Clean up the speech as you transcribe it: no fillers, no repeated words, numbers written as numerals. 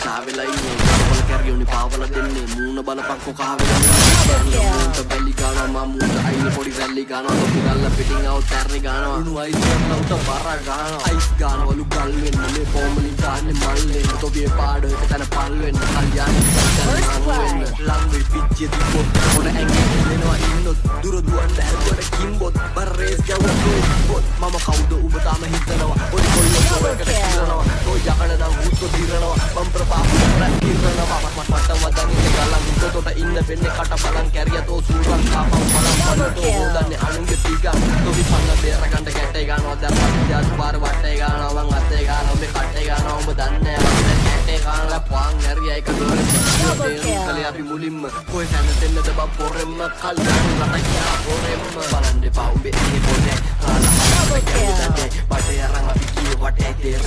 චාවෙලා ඉන්නේ ගලවල කැරියෝනි පාවලා දෙන්නේ මූණ බලපක්කෝ කහවෙලා මූණට බැලි ගානවා මම මූණට අයිනේ පොඩි රැලි ගානවා තොපි ගල්ලා පිටින් આવුත් තරණි ගානවා උණු අයිස් කරලා උත බර ගානවා අයිස් ගානවලු ගල් වෙන්න මේ පොමලින් දාන්නේ මල් වෙන්න තොපියේ පාඩ එක තන පල් වෙන්න කල්යාණ ලං වෙයි පිච්චේ තිබ්බොත් පොඩ ඇඟේ දෙනවා ඉන්නොත් දුර දුවන්න හැදුවට කිම්බොත් බර රේස් ගැවුවොත් මම කවුද උඹ තාම හිතනවා පොඩි කොල්ලෝ සෝවකට කිරනවා ඔය යකඩ නම් හුස්ස දිරනවා මම ප්‍රපාපු රැක් කිරනවා මට වදන්නේ ගලන් උඩට ඉන්න වෙන්නේ කට බලන් කැරියතෝ සූරන් කාපම් බලන් බලතෝ හොදන්නේ අනුන්ගේ තිගා තොවි පන්න බේර ගන්න කැටේ ගන්නවා දැන් පස්තියස් පාර වටේ ගන්නවා මං අතේ ගන්නවා මේ කටේ ගන්නවා උඹ දන්නේ නැහැ කැටේ ගන්නවා පාන් හැරිය එක දොරේ කලේ අපි මුලින්ම කොයි සැන දෙන්නද බම් පොරෙම්ම කල් දාන රට කියා පොරෙම්ම බලන් දෙපා උඹේ ඉන්නේ පොනේ කාලා බඩේ අරන් අපි කිය වටේ